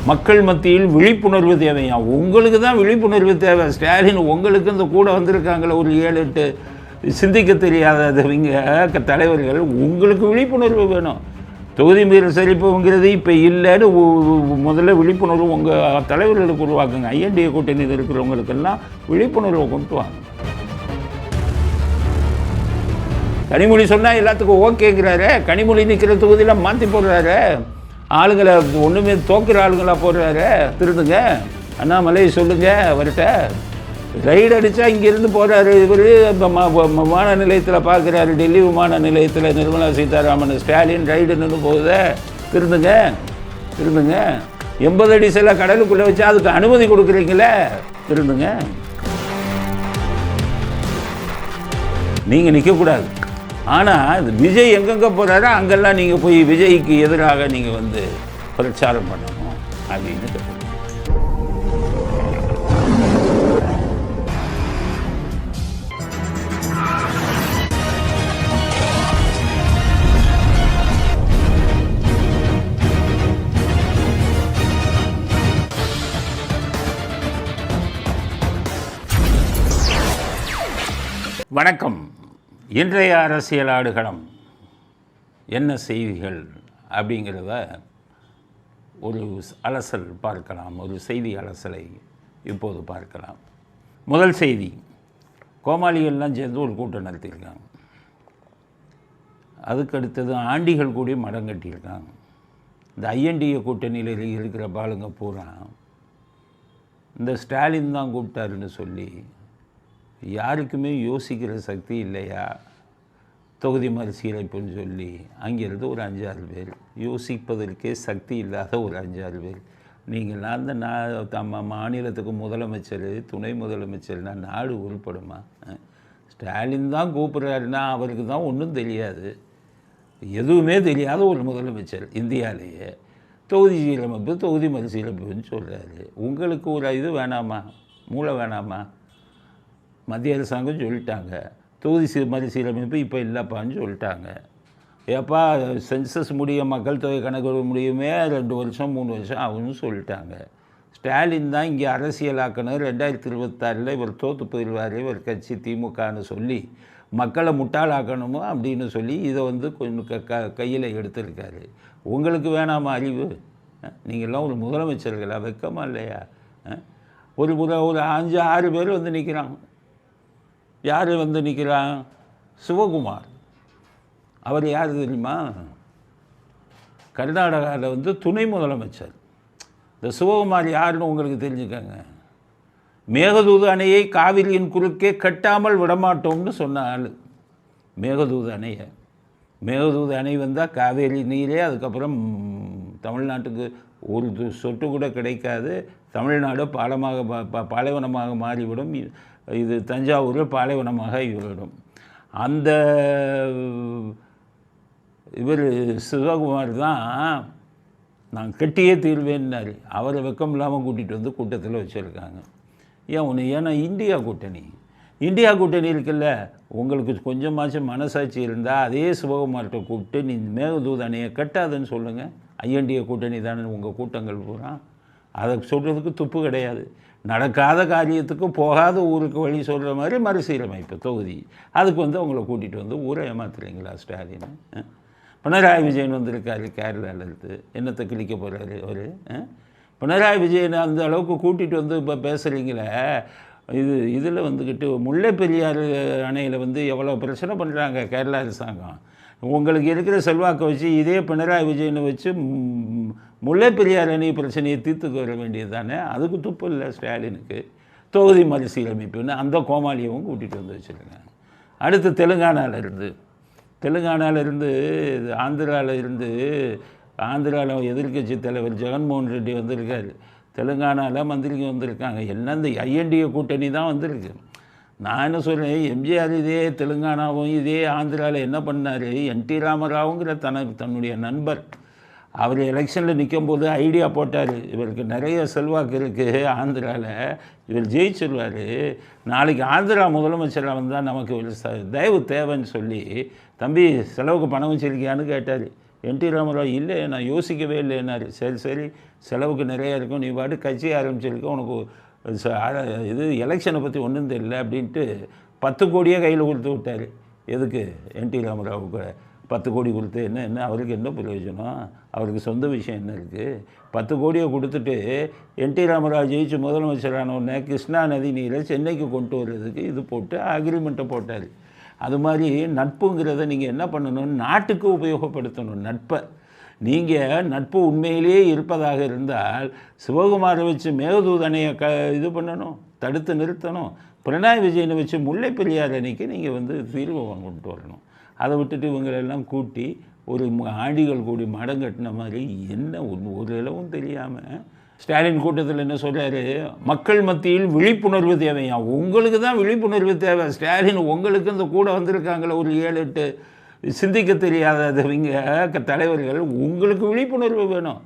மக்கள் மத்தியில் விழிப்புணர்வு தேவையா? உங்களுக்கு தான் விழிப்புணர்வு தேவை. ஸ்டாலின் உங்களுக்கு இந்த கூட வந்திருக்காங்களே ஒரு 7-8 சிந்திக்க தெரியாதவங்க தலைவர்கள், உங்களுக்கு விழிப்புணர்வு வேணும். தொகுதி மீறல் சரிப்புங்கிறது இப்போ இல்லைன்னு முதல்ல விழிப்புணர்வு உங்கள் தலைவர்களுக்கு உருவாக்குங்க. ஐஎன்டிஏ கூட்டணியில் இருக்கிறவங்களுக்கெல்லாம் விழிப்புணர்வை கொண்டு வாங்க. கனிமொழி சொன்னால் எல்லாத்துக்கும் ஓகேங்கிறாரு. கனிமொழி நிற்கிற தொகுதியில் மாற்றி போடுறாரு. ஆளுங்களை ஒன்றுமே தோக்குற ஆளுங்களாக போடுறாரு. திருந்துங்க, அண்ணாமலை சொல்லுங்க அவர்கிட்ட. ரைடு அடித்தா இங்கேருந்து போகிறாரு இவர். விமான நிலையத்தில் பார்க்குறாரு, டெல்லி விமான நிலையத்தில் நிர்மலா சீதாராமன் ஸ்டாலின் ரைடு நின்று போகுத. திருந்துங்க திருந்துங்க. 80 அடி சில கடலுக்குள்ளே வச்சு அதுக்கு அனுமதி கொடுக்குறீங்களே, திருந்துங்க. நீங்கள் நிற்கக்கூடாது. ஆனால் விஜய் எங்கெங்கே போகிறாரோ அங்கெல்லாம் நீங்கள் போய் விஜய்க்கு எதிராக நீங்கள் பிரச்சாரம் பண்ணணும் அப்படின்னு கேட்குறேன். வணக்கம். இன்றைய அரசியல் ஆடுகளம் என்ன செய்திகள் அப்படிங்கிறத ஒரு அலசல் பார்க்கலாம். ஒரு செய்தி அலசலை இப்போது பார்க்கலாம். முதல் செய்தி, கோமாளிகள்லாம் சேர்ந்து ஒரு கூட்டம் நடத்தியிருக்காங்க. அதுக்கு அடுத்தது ஆண்டிகள் கூடி மடம் கட்டியிருக்காங்க. இந்த ஐஎன்டிஏ கூட்டணியில் இருக்கிற பாலுங்க பூரா இந்த ஸ்டாலின் தான் கூப்பிட்டாருன்னு சொல்லி யாருக்குமே யோசிக்கிற சக்தி இல்லையா? தொகுதி மறுசீரமைப்புன்னு சொல்லி அங்கேருந்து ஒரு 5-6 பேர், யோசிப்பதற்கே சக்தி இல்லாத ஒரு 5-6 பேர். நீங்கள்லாம் அந்த மாநிலத்துக்கு முதலமைச்சர், துணை முதலமைச்சர்னா நாடு உருப்படுமா? ஸ்டாலின் தான் கூப்பிட்றாருன்னா அவருக்கு தான் ஒன்றும் தெரியாது, எதுவுமே தெரியாத ஒரு முதலமைச்சர் இந்தியாவிலேயே தொகுதி சீரமைப்பு தொகுதி மறுசீரமைப்புன்னு சொல்கிறாரு. உங்களுக்கு ஒரு இது வேணாமா? மூளை வேணாமா? மத்திய அரசாங்கம் சொல்லிட்டாங்க தொகுதி மறுசீரமைப்பு இப்போ இல்லைப்பான்னு சொல்லிட்டாங்க. ஏப்பா சென்சஸ் முடிய, மக்கள் தொகை கணக்கு முடியுமே 2 வருஷம் 3 வருஷம் ஆகுன்னு சொல்லிட்டாங்க. ஸ்டாலின் தான் இங்கே அரசியலாக்கணும். 2026 இவர் தோற்று போயிடுவார், இவர் கட்சி திமுகன்னு சொல்லி மக்களை முட்டாளாக்கணுமோ அப்படின்னு சொல்லி இதை கொஞ்சம் கையில் எடுத்திருக்காரு. உங்களுக்கு வேணாமா அறிவு? நீங்கள்லாம் ஒரு முதலமைச்சர்களாக வெக்கமா இல்லையா? ஒரு 5-6 பேர் நிற்கிறாங்க. யார் நிற்கிறான்? சிவகுமார். அவர் யார் தெரியுமா? கர்நாடகாவில் துணை முதலமைச்சர். இந்த சிவகுமார் யாருன்னு உங்களுக்கு தெரிஞ்சுக்கங்க. மேகதூது அணையை காவிரியின் குறுக்கே கட்டாமல் விடமாட்டோம்னு சொன்ன ஆள். மேகதூது அணை வந்தால் காவேரி நீரே அதுக்கப்புறம் தமிழ்நாட்டுக்கு ஒரு சொட்டு கூட கிடைக்காது. தமிழ்நாடு பாலைவனமாக மாறிவிடும். இது தஞ்சாவூர் பாலைவனமாக இவரிடும். அந்த இவர் சிவகுமார் தான் நான் கட்டியே தீர்வேன்னாரு. அவரை வெக்கம் இல்லாமல் கூட்டிகிட்டு கூட்டத்தில் வச்சுருக்காங்க. ஏன்னா இந்தியா கூட்டணி இருக்குல்ல, உங்களுக்கு கொஞ்சமாச்சும் மனசாட்சி இருந்தால் அதே சிவகுமார்கிட்ட கூப்பிட்டு நீ மேகதூது அணையை கட்டாதுன்னு சொல்லுங்கள். ஐஎன்டிஏ கூட்டணி தானே உங்கள் கூட்டங்கள் பூரா. அதை சொல்கிறதுக்கு துப்பு கிடையாது. நடக்காத காரியத்துக்கு போகாத ஊருக்கு வழி சொல்கிற மாதிரி மறுசீரமைப்பு தொகுதி, அதுக்கு அவங்கள கூட்டிகிட்டு ஊரை ஏமாத்துறீங்களா ஸ்டாலின்? பினராயி விஜயன் வந்திருக்காரு கேரளாவிலேருந்து. என்னத்தை கிழிக்க போகிறாரு அவர்? பினராயி விஜயன் அந்த அளவுக்கு கூட்டிகிட்டு இப்போ பேசுகிறீங்களே. இதில் முல்லை பெரியாறு அணையில் எவ்வளோ பிரச்சனை பண்ணுறாங்க கேரளா அரசாங்கம். உங்களுக்கு இருக்கிற செல்வாக்கை வச்சு இதே பினராயி விஜயனை வச்சு முல்லை பெரியார் அணை பிரச்சனையை தீர்த்துக்க வர வேண்டியது தானே. அதுக்கு துப்பு இல்லை ஸ்டாலினுக்கு. தொகுதி மறுசீரமைப்புன்னு அந்த கோமாளியவும் கூட்டிகிட்டு வச்சுருக்காங்க. அடுத்து தெலுங்கானாவிலிருந்து ஆந்திராவில் எதிர்க்கட்சி தலைவர் ஜெகன்மோகன் ரெட்டி வந்திருக்காரு. தெலுங்கானாவில் மந்திரிக்கு வந்திருக்காங்க. எல்லாம் இந்த ஐஎன்டிஏ கூட்டணி தான் வந்திருக்கு. நான் என்ன சொல்கிறேன், எம்ஜிஆர் இதே தெலுங்கானாவும் இதே ஆந்திராவில் என்ன பண்ணார்? என்டி ராமராவுங்கிற தன்னுடைய நண்பர் அவர் எலெக்ஷனில் நிற்கும்போது ஐடியா போட்டார். இவருக்கு நிறைய செல்வாக்கு இருக்குது ஆந்திராவில், இவர் ஜெயிச்சிருவார், நாளைக்கு ஆந்திரா முதலமைச்சராக வந்தால் நமக்கு தயவு தேவைன்னு சொல்லி, தம்பி செலவுக்கு பணம் வச்சுருக்கியான்னு கேட்டார். என்டி ராமராவ் இல்லை நான் யோசிக்கவே இல்லைன்னாரு. சரி சரி செலவுக்கு நிறையா இருக்கும், நீ பாட்டு கட்சி ஆரம்பிச்சிருக்க, உனக்கு இது எலெக்ஷனை பற்றி ஒன்றும் தெரியல அப்படின்ட்டு 10 கோடியே கையில் கொடுத்து விட்டார். எதுக்கு? என்டி ராமராவுக்கு 10 கோடி கொடுத்து என்ன அவருக்கு என்ன பிரயோஜனம்? அவருக்கு சொந்த விஷயம் என்ன இருக்குது? 10 கோடியை கொடுத்துட்டு என்டி ராமராவ் ஜெயிச்சு முதலமைச்சரான உடனே கிருஷ்ணா நதி நீரை சென்னைக்கு கொண்டு வர்றதுக்கு இது போட்டு அக்ரிமெண்ட்டை போட்டார். அது மாதிரி நட்புங்கிறத நீங்கள் என்ன பண்ணணும், நாட்டுக்கு உபயோகப்படுத்தணும் நட்பை. நீங்கள் நட்பு உண்மையிலேயே இருப்பதாக இருந்தால் சிவகுமாரை வச்சு மேகதூதனையை இது பண்ணணும், தடுத்து நிறுத்தணும். பினராயி விஜயனை வச்சு முல்லை பெரியார் அணைக்கு நீங்கள் தீர்வு கொண்டு வரணும். அதை விட்டுட்டு இவங்களெல்லாம் கூட்டி ஒரு ஆண்டிகள் கூடி மடம் கட்டின மாதிரி என்ன ஒரு அளவும் தெரியாமல் ஸ்டாலின் கூட்டத்தில் என்ன சொல்கிறாரு, மக்கள் மத்தியில் விழிப்புணர்வு தேவையா? உங்களுக்கு தான் விழிப்புணர்வு தேவை. ஸ்டாலின் உங்களுக்கு இந்த கூட வந்திருக்காங்களே ஒரு 7-8 சிந்திக்க தெரியாதவங்க தலைவர்கள், உங்களுக்கு விழிப்புணர்வு வேணும்.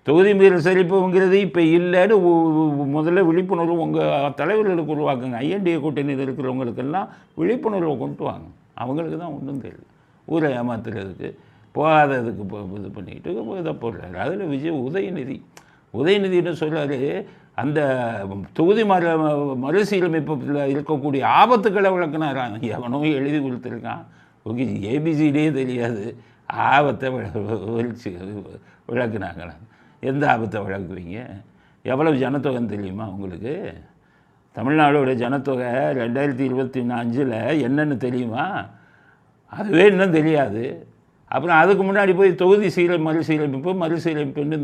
தொகுதி மீறல் சரிப்புங்கிறது இப்போ இல்லைன்னு முதல்ல விழிப்புணர்வு உங்கள் தலைவர்களுக்கு உருவாக்குங்க. ஐஎன்டிஏ கூட்டணியில் இருக்கிறவங்களுக்கெல்லாம் விழிப்புணர்வை கொண்டு வாங்க. அவங்களுக்கு தான் ஒன்றும் தெரியல, ஊரை ஏமாத்துறதுக்கு போகாததுக்கு இது பண்ணிக்கிட்டு இதை போடுறாரு. அதில் உதயநிதினு சொல்கிறாரு, அந்த தொகுதி மறுசீரமைப்பில் இருக்கக்கூடிய ஆபத்துக்களை விளக்குனாரான். எவனோ எழுதி கொடுத்துருக்கான், ஓகே ஏபிசிடியே தெரியாது, ஆபத்தை விளக்குனாங்களா? எந்த ஆபத்தை விளக்குவீங்க? எவ்வளவு ஜனத்தொகைன்னு தெரியுமா உங்களுக்கு? தமிழ்நாடோட ஜனத்தொகை 2025 என்னென்னு தெரியுமா? அதுவே இன்னும் தெரியாது. அப்புறம் அதுக்கு முன்னாடி போய் தொகுதி மறுசீரமைப்புன்னு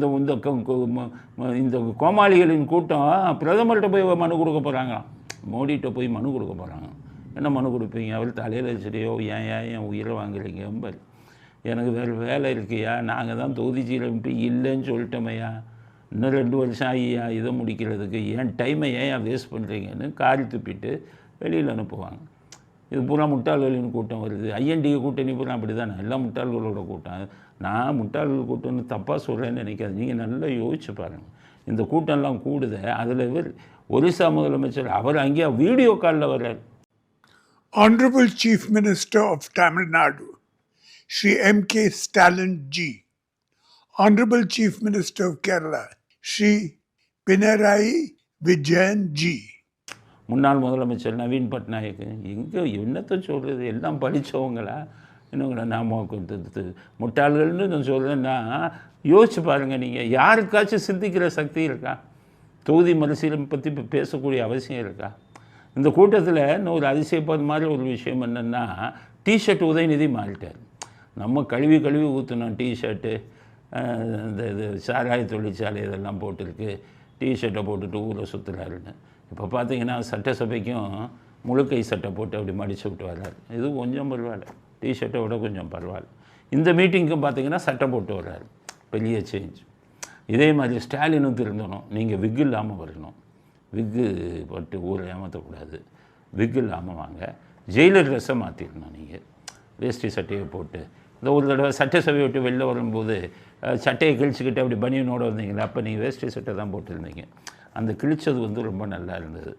இந்த கோமாளிகளின் கூட்டம் பிரதமர்கிட்ட போய் மனு கொடுக்க போகிறாங்களாம். மோடிகிட்ட போய் மனு கொடுக்க போகிறாங்க. என்ன மனு கொடுப்பீங்க? அவர் தலையில் வச்சுடையோ ஏன் உயிரை வாங்குறீங்க? எனக்கு வேறு வேலை இருக்கையா? நாங்கள் தான் தொகுதி சீரமைப்பு இல்லைன்னு சொல்லிட்டோமையா, இன்னும் 2 வருஷம் ஆகியா இதை முடிக்கிறதுக்கு, ஏன் டைமை ஏன் வேஸ்ட் பண்ணுறீங்கன்னு காரி துப்பிட்டு வெளியில் அனுப்புவாங்க. இது பூரா முட்டாள்களின் கூட்டம் வருது. ஐஎன்டிஏ கூட்டணி பூரா அப்படி தானே, எல்லாம் முட்டாள்களோட கூட்டம். நான் முட்டாள்கள் கூட்டம்னு தப்பாக சொல்கிறேன்னு நினைக்காது. நீங்கள் நல்லா யோசிச்சு பாருங்கள். இந்த கூட்டம்லாம் கூடுத, அதில் ஒரிசா முதலமைச்சர் அவர் அங்கேயே வீடியோ காலில் வர்றார். Honorable Chief Minister of Tamil Nadu, Shri M.K. Stalin G. Honorable Chief Minister of Kerala, Shri Pinarayi Vijayan G. முன்னாள் முதலமைச்சர் நவீன் பட்நாயக். எங்கே என்னத்தை சொல்கிறது? எல்லாம் படித்தவங்களா? இன்னுங்களா நாம் முட்டாள்கள்னு நான் சொல்கிறேன்னா யோசிச்சு பாருங்கள். நீங்கள் யாருக்காச்சும் சிந்திக்கிற சக்தி இருக்கா? தொகுதி மறுசீரமைப்பு பற்றி இப்போ பேசக்கூடிய அவசியம் இருக்கா? இந்த கூட்டத்தில் இன்னும் ஒரு அதிசயப்பது மாதிரி ஒரு விஷயம் என்னென்னா, டிஷர்ட் உதயநிதி மாறிட்டார். நம்ம கழுவி ஊற்றணும் டிஷர்ட்டு, இந்த இது சாராய தொழிற்சாலை இதெல்லாம் போட்டிருக்கு, டிஷர்ட்டை போட்டுட்டு ஊரை சுற்றுறாருன்னு. இப்போ பார்த்தீங்கன்னா சட்டசபைக்கும் முழுக்கை சட்டை போட்டு அப்படி மடித்து விட்டு வர்றாரு. இது கொஞ்சம் பரவாயில்ல, டிஷர்ட்டை விட கொஞ்சம் பரவாயில்ல. இந்த மீட்டிங்க்கும் பார்த்தீங்கன்னா சட்டை போட்டு வர்றாரு. பெரிய சேஞ்ச். இதே மாதிரி ஸ்டாலினும் திருந்தணும். நீங்கள் விக் இல்லாமல் வரணும். விக்கு போட்டு ஊரை ஏமாற்றக்கூடாது. விக் இல்லாமல் வாங்க. ஜெயிலர் ட்ரெஸ்ஸை மாற்றிடணும். நீங்கள் வேஷ்டி சட்டையை போட்டு இந்த ஒரு தடவை சட்டசபையை விட்டு வெளில வரும்போது சட்டையை கிழிச்சிக்கிட்டு அப்படி பனியனோடு வந்தீங்களா, அப்போ நீங்கள் வேஷ்டி சட்டை தான் போட்டிருந்தீங்க. அந்த கிழிச்சது ரொம்ப நல்லா இருந்தது.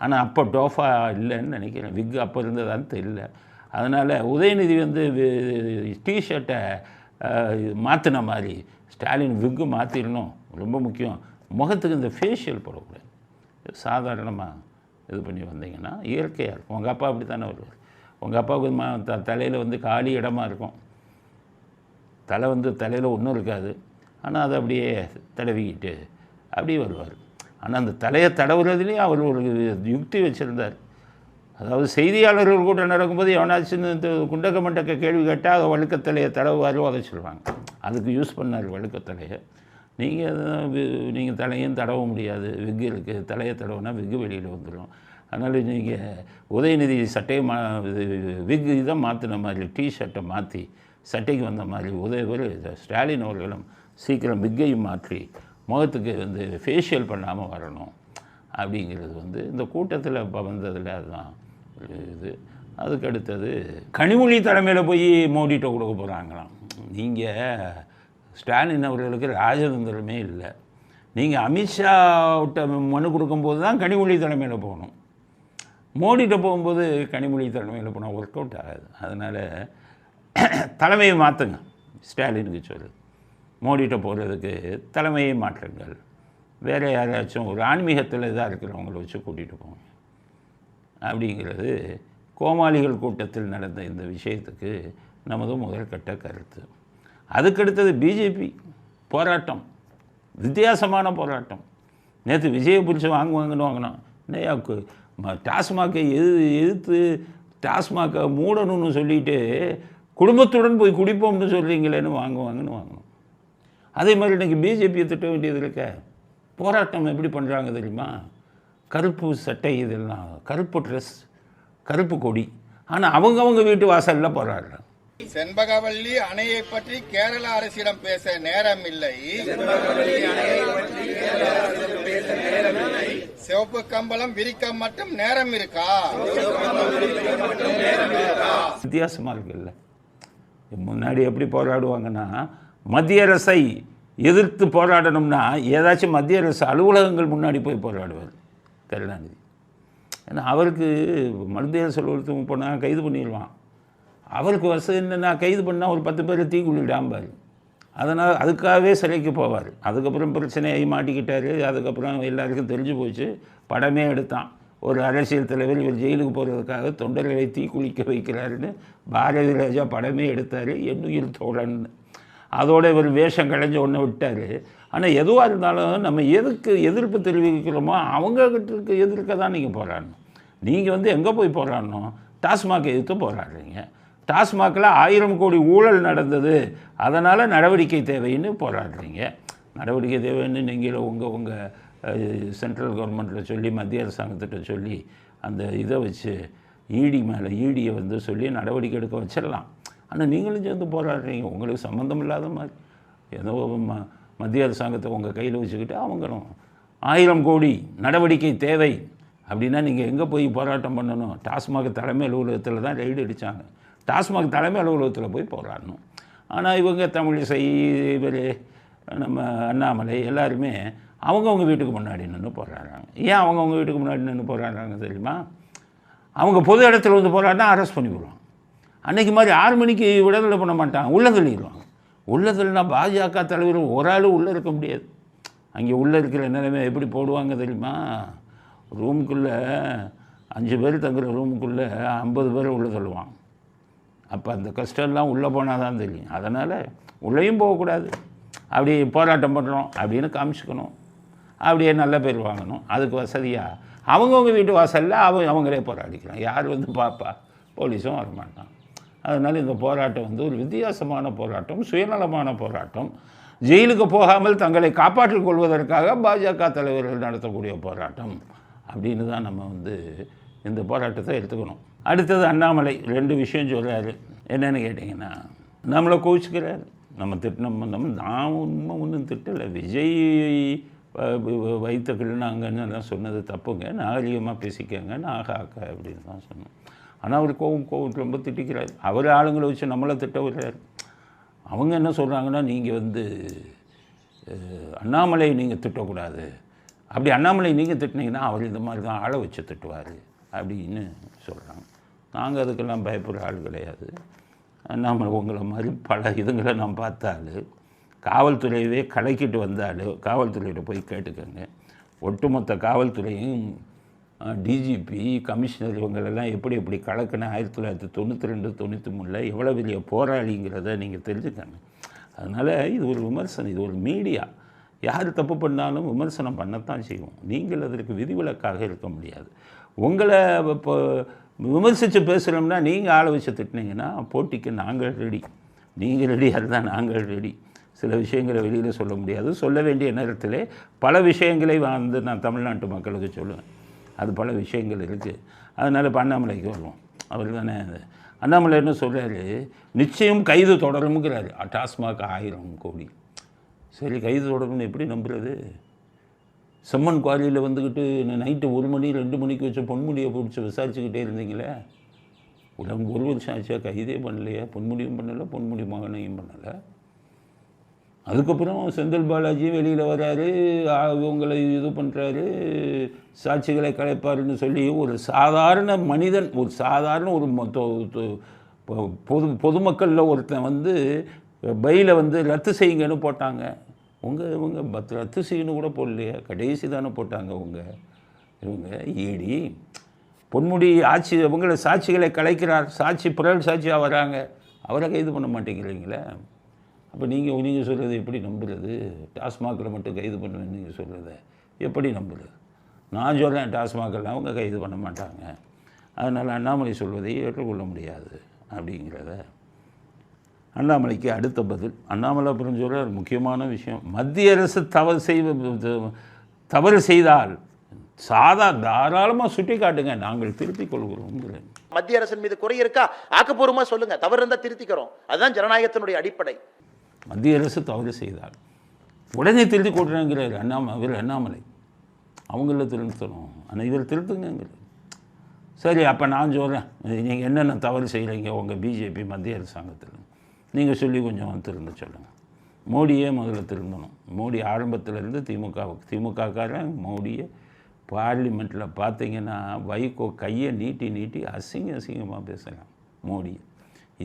ஆனால் அப்போ டோஃபா இல்லைன்னு நினைக்கிறேன். விக் அப்போ இருந்ததான்னு தெரியல. அதனால் உதயநிதி டிஷர்ட்டை மாற்றின மாதிரி ஸ்டாலின் விக்கு மாற்றிடணும். ரொம்ப முக்கியம். முகத்துக்கு இந்த ஃபேஷியல் போடக்கூடாது. சாதாரணமாக இது பண்ணி வந்தீங்கன்னா இயற்கையாக இருக்கும். உங்கள் அப்பா அப்படி தானே வருவார். உங்கள் அப்பாவுக்கு தலையில் காலி இடமா இருக்கும். தலை தலையில் ஒன்றும் இருக்காது. ஆனால் அதை அப்படியே தடவிக்கிட்டு அப்படியே வருவார். ஆனால் அந்த தலையை தடவுறதுலேயும் அவர் ஒரு யுக்தி வச்சுருந்தார். அதாவது செய்தியாளர்கள் கூட நடக்கும்போது எவனாச்சும் குண்டக்க மண்டக்க கேள்வி கேட்டால் அதை வழுக்கத்தலையை தடவுவாரோ அதை சொல்லுவாங்க. அதுக்கு யூஸ் பண்ணார் வழுக்கத்தலையை. நீங்கள் தலையும் தடவ முடியாது, விக்கு இருக்குது. தலையை தடவுனா விக்கு வெளியில் வந்துடும். அதனால் நீங்கள் உதயநிதி சட்டையை விக்கு இதை மாற்றின மாதிரி டிஷர்ட்டை மாற்றி சட்டைக்கு வந்த மாதிரி ஸ்டாலின் அவர்களும் சீக்கிரம் விக்கையும் மாற்றி முகத்துக்கு ஃபேஷியல் பண்ணாமல் வரணும் அப்படிங்கிறது இந்த கூட்டத்தில் இப்போ வந்ததில் அதுதான் இது. அதுக்கு அடுத்தது கனிமொழி தலைமையில் போய் மோடிட்ட கொடுக்க போகிறாங்களாம். நீங்கள் ஸ்டாலின் அவர்களுக்கு ராஜதந்திரமே இல்லை. நீங்கள் அமித்ஷாவிட்ட மனு கொடுக்கும்போது தான் கனிமொழி தலைமையில் போகணும். மோடிகிட்ட போகும்போது கனிமொழி தலைமையில் போனால் ஒர்க் அவுட் ஆகாது. அதனால் தலைமையை மாற்றுங்க. ஸ்டாலினுக்கு சொல்லு, மோடிகிட்ட போகிறதுக்கு தலைமையை மாற்றுங்கள், வேறு யாராச்சும் ஒரு ஆன்மீகத்தில் இதாக இருக்கிறவங்கள வச்சு கூட்டிகிட்டு போங்க அப்படிங்கிறது கோமாளிகள் கூட்டத்தில் நடந்த இந்த விஷயத்துக்கு நமது முதற்கட்ட கருத்து. அதுக்கடுத்தது பிஜேபி போராட்டம், வித்தியாசமான போராட்டம். நேற்று விஜயை பிடிச்சி வாங்குவாங்கன்னு வாங்கினோம். இல்லையா, டாஸ்மாகை எதிர்த்து டாஸ்மாகை மூடணும்னு சொல்லிட்டு குடும்பத்துடன் போய் குடிப்போம்னு சொல்கிறீங்களேன்னு வாங்குவாங்கன்னு வாங்கணும். அதே மாதிரி இன்றைக்கி பிஜேபியை திட்ட வேண்டியது இருக்க. போராட்டம் எப்படி பண்ணுறாங்க தெரியுமா? கருப்பு சட்டை, இதெல்லாம் கருப்பு ட்ரெஸ், கருப்பு கொடி. ஆனால் அவங்கவுங்க வீட்டு வாசலில் போராடுறாங்க. செண்பகவல்லி அணையை பற்றி கேரள அரசிடம் பேச நேரம் இல்லை. சிவப்பு கம்பளம் விரிக்க மட்டும் நேரம் இருக்கா? வித்தியாசமாக இருக்குல்ல. முன்னாடி எப்படி போராடுவாங்கன்னா, மத்திய அரசை எதிர்த்து போராடணும்னா ஏதாச்சும் மத்திய அரசு அலுவலகங்கள் முன்னாடி போய் போராடுவார் கருணாநிதி. ஏன்னா அவருக்கு மத்திய அரசு அலுவலகத்துக்கு போனால் கைது பண்ணிடுவான். அவருக்கு வசதி என்னென்னா, கைது பண்ணால் ஒரு 10 பேரை தீக்குள்ளிடாம்பார். அதனால் அதுக்காகவே சிறைக்கு போவார். அதுக்கப்புறம் பிரச்சனையாகி மாட்டிக்கிட்டார். அதுக்கப்புறம் எல்லாருக்கும் தெரிஞ்சு போச்சு. படமே எடுத்தான். ஒரு அரசியல் தலைவர் இவர் ஜெயிலுக்கு போகிறதுக்காக தொண்டர்களை தீக்குளிக்க வைக்கிறாருன்னு பாரதி ராஜா படமே எடுத்தார், எண்ணுயிர் தோழன்னு. அதோட இவர் வேஷம் களைஞ்ச ஒன்று விட்டார். ஆனால் எதுவாக இருந்தாலும் நம்ம எதுக்கு எதிர்ப்பு தெரிவிக்கிறோமோ அவங்ககிட்ட எதிர்க்க தான் நீங்கள் போராடணும். நீங்கள் எங்கே போய் போராடணும்? டாஸ்மாக் எதிர்த்து போராடுறீங்க. டாஸ்மாகில் 1000 கோடி ஊழல் நடந்தது, அதனால் நடவடிக்கை தேவைன்னு போராடுறீங்க. நடவடிக்கை தேவைன்னு நீங்கள் உங்கள் சென்ட்ரல் கவர்மெண்ட்டில் சொல்லி, மத்திய அரசாங்கத்திட்ட சொல்லி, அந்த இதை வச்சு ஈடியை சொல்லி நடவடிக்கை எடுக்க வச்சிடலாம். ஆனால் நீங்களும் சேர்ந்து போராடுறீங்க. உங்களுக்கு சம்மந்தம் இல்லாத மாதிரி ஏதோ மத்திய அரசாங்கத்தை உங்கள் கையில் வச்சுக்கிட்டு அவங்களும் 1000 கோடி நடவடிக்கை தேவை அப்படின்னா நீங்கள் எங்கே போய் போராட்டம் பண்ணணும்? டாஸ்மாக் தலைமை அலுவலகத்தில் தான் ரெய்டு அடித்தாங்க. டாஸ்மாக் தலைமை அலுவலகத்தில் போய் போராடணும். ஆனால் இவங்க தமிழிசை, இவர் நம்ம அண்ணாமலை எல்லாருமே அவங்கவுங்க வீட்டுக்கு முன்னாடி நின்று போராடுறாங்க. ஏன் அவங்கவுங்க வீட்டுக்கு முன்னாடி நின்று போராடுறாங்க தெரியுமா? அவங்க பொது இடத்துல போராடினா அரெஸ்ட் பண்ணிவிடுவாங்க. அன்றைக்கி மாதிரி 6 மணிக்கு விடுதலை பண்ண மாட்டாங்க, உள்ளே தள்ளிடுவாங்க. உள்ளே தள்ளினா பாஜக தலைவர் ஒரு ஆள் உள்ளே இருக்க முடியாது. அங்கே உள்ளே இருக்கிற நிலைமை எப்படி போடுவாங்க தெரியுமா? ரூமுக்குள்ளே 5 பேர் தங்குற ரூமுக்குள்ளே 50 பேர் உள்ளே தள்ளுவாங்க. அப்போ அந்த கஷ்டம்லாம் உள்ளே போனால் தான் தெரியும். அதனால் உள்ளேயும் போகக்கூடாது. அப்படி போராட்டம் பண்ணுறோம் அப்படின்னு காமிச்சிக்கணும். அப்படியே நல்ல பேர் வாங்கணும். அதுக்கு வசதியாக அவங்கவுங்க வீட்டு வாசலில் அவங்களே போராடிக்கலாம். யார் பார்ப்பா? போலீஸும் வரமாட்டான். அதனால் இந்த போராட்டம் ஒரு வித்தியாசமான போராட்டம், சுயநலமான போராட்டம். ஜெயிலுக்கு போகாமல் தங்களை காப்பாற்றிக் கொள்வதற்காக பாஜக தலைவர்கள் நடத்தக்கூடிய போராட்டம் அப்படின்னு தான் நம்ம இந்த போராட்டத்தை எடுத்துக்கணும். அடுத்தது அண்ணாமலை 2 விஷயம் சொல்கிறாரு. என்னென்னு கேட்டிங்கன்னா, நம்மளை கோவிச்சுக்கிறாரு. நம்ம திட்டினோம், நான் ஒன்றும் திட்டலை. விஜய் வைத்த கிள்னாங்கன்னு சொன்னது தப்புங்க, நாகரிகமாக பேசிக்கங்க, நாகாக்க அப்படின்னு தான் சொன்னோம். ஆனால் அவர் கோவம் ரொம்ப திட்டிக்கிறார். அவர் ஆளுங்களை வச்சு நம்மளை திட்ட விடுறாரு. அவங்க என்ன சொல்கிறாங்கன்னா, நீங்கள் அண்ணாமலை நீங்கள் திட்டக்கூடாது, அப்படி அண்ணாமலை நீங்கள் திட்டினீங்கன்னா அவர் இந்த மாதிரி தான் ஆளை வச்சு திட்டுவார் அப்படின்னு சொல்கிறாங்க. நாங்கள் அதுக்கெல்லாம் பயப்படுற ஆள் கிடையாது. அண்ணாமலை உங்களை மாதிரி பல இதுங்களை நான் பார்த்தாள். காவல்துறையவே கலக்கிட்டு வந்தாலும் காவல்துறையிட்ட போய் கேட்டுக்கோங்க. ஒட்டுமொத்த காவல்துறையும் டிஜிபி, கமிஷனர் இவங்களெல்லாம் எப்படி கலக்கின 1992, 93 எவ்வளோ பெரிய போராளிங்கிறத நீங்கள் தெரிஞ்சுக்கணும். அதனால் இது ஒரு விமர்சனம், இது ஒரு மீடியா. யார் தப்பு பண்ணாலும் விமர்சனம் பண்ணத்தான் செய்வோம். நீங்கள் அதற்கு விதிவிலக்காக இருக்க முடியாது. உங்களை இப்போ விமர்சித்து பேசுகிறோம்னா நீங்கள் ஆளை வச்சு திட்டினீங்கன்னா போட்டிக்கு நாங்கள் ரெடி. நீங்கள் ரெடியாக இருந்தால் நாங்கள் ரெடி. சில விஷயங்களை வெளியில் சொல்ல முடியாது. சொல்ல வேண்டிய நேரத்தில் பல விஷயங்களை நான் தமிழ்நாட்டு மக்களுக்கு சொல்லுவேன். அது பல விஷயங்கள் இருக்குது. அதனால் இப்போ அண்ணாமலைக்கு வருவோம். அவர் தானே அண்ணாமலை என்ன சொல்கிறாரு, நிச்சயம் கைது தொடரும்ங்கிறாரு. டாஸ்மாக் 1000 கோடி. சரி, கைது தொடரும்னு எப்படி நம்புறது? செம்மன் குவாரியில் நைட்டு 1 மணி 2 மணிக்கு வச்ச பொன்முடியை பிடிச்சி விசாரிச்சுக்கிட்டே இருந்தீங்களே. 1 வருஷம் ஆச்சா, கைதே பண்ணலையா? பொன்முடியும் பண்ணலை, பொன்முடி மகனையும் பண்ணலை. அதுக்கப்புறம் செந்தில் பாலாஜி வெளியில் வராரு, இவங்களை இது பண்ணுறாரு, சாட்சிகளை கலைப்பாருன்னு சொல்லி ஒரு சாதாரண மனிதன், ஒரு சாதாரண ஒரு பொதுமக்களில் ஒருத்தன் இப்போ பையில் வந்து ரத்து செய்யுங்கன்னு போட்டாங்க. இவங்க ரத்து செய்யணும் கூட போடலையே, கடைசி தானே போட்டாங்க. இவங்க ஈடி பொன்முடி ஆட்சி இவங்கள சாட்சிகளை கலைக்கிறார், சாட்சி புரல் சாட்சியாக வராங்க, அவரை கைது பண்ண மாட்டேங்கிறீங்களே. அப்போ நீங்கள் சொல்கிறது எப்படி நம்புறது? டாஸ்மாகில் மட்டும் கைது பண்ணுவேன்னு நீங்கள் சொல்கிறத எப்படி நம்புறது? நான் சொல்கிறேன், டாஸ்மாகில் அவங்க கைது பண்ண மாட்டாங்க, அதனால் அண்ணாமலை சொல்வதை ஏற்றுக்கொள்ள முடியாது அப்படிங்கிறத. அண்ணாமலைக்கு அடுத்த பதில். அண்ணாமலை அப்புறம் சொல்கிற முக்கியமான விஷயம், மத்திய அரசு தவறு செய்தால் தாராளமாக சுட்டி காட்டுங்க, நாங்கள் திருத்திக் கொள்கிறோம். மத்திய அரசின் மீது குறை இருக்கா, ஆக்கப்பூர்வமாக சொல்லுங்க, தவறு இருந்தால் திருத்திக்கிறோம். அதுதான் ஜனநாயகத்தினுடைய அடிப்படை. மத்திய அரசு தவறு செய்தால் உடனே திருத்தி கொடுறாங்கிறார் அண்ணாமலை. அவங்கள திருத்தணும், ஆனால் இவர் திருத்துங்கிறார். சரி, அப்போ நான் சொல்கிறேன், நீங்கள் என்னென்ன தவறு செய்கிறீங்க உங்கள் பிஜேபி மத்திய அரசாங்கத்தில் நீங்கள் சொல்லி கொஞ்சம் திரும்ப சொல்லுங்கள். மோடியே முதல்ல திருந்தணும். மோடி ஆரம்பத்திலேருந்து திமுகக்காரன் மோடியை பார்லிமெண்ட்டில் பார்த்தீங்கன்னா வைகோ கையை நீட்டி அசிங்கமாக பேசுகிறான் மோடியை.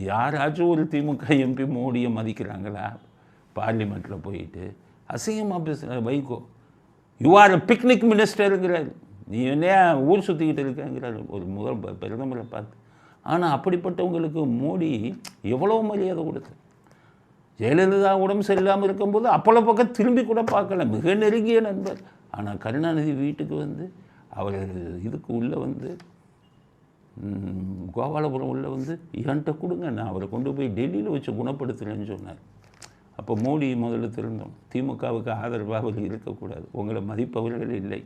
யாராச்சும் ஒரு திமுக எம்பி மோடியை மதிக்கிறாங்களா? பார்லிமெண்ட்டில் போயிட்டு அசிங்கமாக பேசுகிற வைகோ. யூ ஆர் பிக்னிக் மினிஸ்டருங்கிறார், நீ என்ன ஊர் சுற்றிக்கிட்டு இருக்கேங்கிறார் ஒரு பிரதமரை பார்த்து. ஆனால் அப்படிப்பட்டவங்களுக்கு மோடி எவ்வளோ மரியாதை கொடுத்து. ஜெயலலிதா உடம்பு சரியில்லாமல் இருக்கும்போது அப்போல பக்கம் திரும்பி கூட பார்க்கல, மிக நெருங்கிய நண்பர். ஆனால் கருணாநிதி வீட்டுக்கு வந்து அவர் இதுக்கு உள்ளே வந்து கோபாலபுரம் உள்ளே வந்து என்கிட்ட கொடுங்க, நான் அவரை கொண்டு போய் டெல்லியில் வச்சு குணப்படுத்துகிறேன்னு சொன்னார். அப்போ மோடி முதல்ல திருந்தோம். திமுகவுக்கு ஆதரவாக அவர் இருக்கக்கூடாது, உங்களை மதிப்பவர்கள் இல்லை.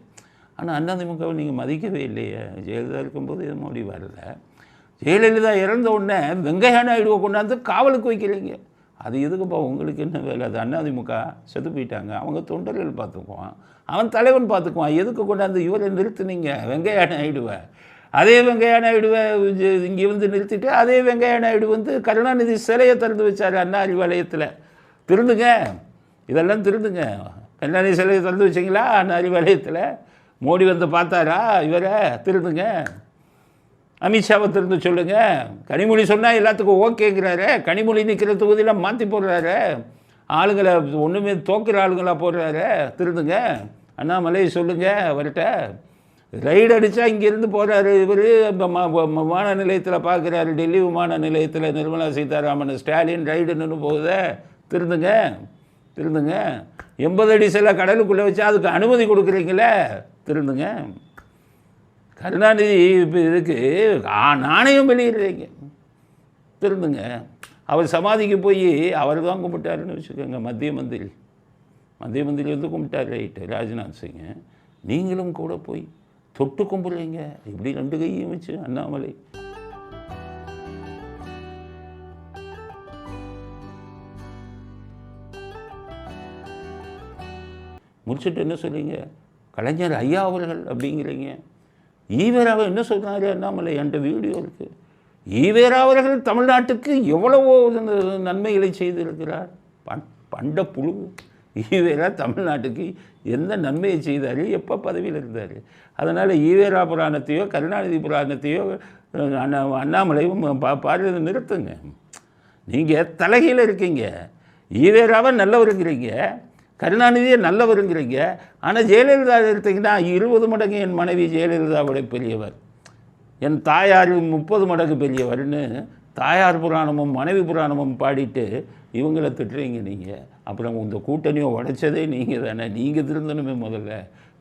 ஆனால் அதிமுகவை நீங்கள் மதிக்கவே இல்லையே. ஜெயலலிதா இருக்கும்போது மோடி வரல. ஜெயலலிதா இறந்த உடனே வெங்கையா நாயுடுவை கொண்டாந்து காவலுக்கு வைக்கிறீங்க. அது எதுக்குப்பா உங்களுக்கு என்ன வேலை? அது அதிமுக செத்து போயிட்டாங்க, அவங்க தொண்டர்கள் பார்த்துக்குவான், அவன் தலைவன் பார்த்துக்குவான். எதுக்கு கொண்டாந்து இவரை நிறுத்துனீங்க வெங்கையா நாயுடுவை? அதே வெங்கையா நாயுடுவை இங்கே வந்து நிறுத்திட்டு அதே வெங்கையா நாயுடு வந்து கருணாநிதி சிலையை திறந்து வச்சார் அண்ணா அறிவாலயத்தில். திருந்துங்க, இதெல்லாம் திருந்துங்க. கருணாநிதி சிலையை திறந்து வச்சிங்களா அண்ணா அறிவாலயத்தில்? மோடி வந்து பார்த்தாரா இவரை? திருந்துங்க. அமித்ஷாவை திருந்து சொல்லுங்கள். கனிமொழி சொன்னால் எல்லாத்துக்கும் ஓகேங்கிறாரு, கனிமொழி நிற்கிற தொகுதியில் மாற்றி போடுறாரு, ஆளுங்களை ஒன்றுமே தோக்குற ஆளுங்களாக போடுறாரு. திருந்துங்க. அண்ணாமலை சொல்லுங்கள் அவர்கிட்ட. ரைடு அடித்தா இங்கேருந்து போகிறாரு இவர், விமான நிலையத்தில் பார்க்குறாரு, டெல்லி விமான நிலையத்தில் நிர்மலா சீதாராமன் ஸ்டாலின் ரைடுன்னு போகுதே. திருந்துங்க. 80 அடி சில கடலுக்குள்ளே வச்சு அதுக்கு அனுமதி கொடுக்குறீங்களே, திருந்துங்க. கருணாநிதி இப்போ இதுக்கு நாணயம் வெளியிடுறீங்க, திருந்துங்க. அவர் சமாதிக்கு போய் அவர் தான் கும்பிட்டாருன்னு வச்சுக்கோங்க, மத்திய மந்திரி வந்து கும்பிட்டார், ரைட்டு, ராஜ்நாத் சிங். நீங்களும் கூட போய் தொட்டு கும்பிட்றீங்க இப்படி 2 கையும் வச்சு. அண்ணாமலை முடிச்சுட்டு என்ன சொல்கிறீங்க? கலைஞர் ஐயா அவர்கள் அப்படிங்கிறீங்க. ஈவேராவை என்ன சொல்கிறாரு அண்ணாமலை? என்கிட்ட வீடியோ இருக்குது. ஈவேரா அவர்கள் தமிழ்நாட்டுக்கு எவ்வளவோ நன்மைகளை செய்திருக்கிறார். பண்ட புழு ஈவேரா தமிழ்நாட்டுக்கு எந்த நன்மையை செய்தார், எப்போ பதவியில் இருந்தார்? அதனால் ஈவேரா புராணத்தையோ கருணாநிதி புராணத்தையோ அண்ணாமலையும் பாடுறதை நிறுத்துங்க. நீங்கள் தலைகீழ இருக்கீங்க. ஈவேராவை நல்லவருங்கிறீங்க, கருணாநிதியை நல்லவருங்கிறீங்க. ஆனால் ஜெயலலிதா எடுத்திங்கன்னா 20 மடங்கு என் மனைவி ஜெயலலிதாவோட பெரியவர், என் தாயார் 30 மடங்கு பெரியவர்னு தாயார் புராணமும் மனைவி புராணமும் பாடிட்டு இவங்களை திட்டுறீங்க நீங்கள். அப்புறம் இந்த கூட்டணியை உடைச்சதே நீங்கள் தானே. நீங்கள் திருந்தணுமே முதல்ல.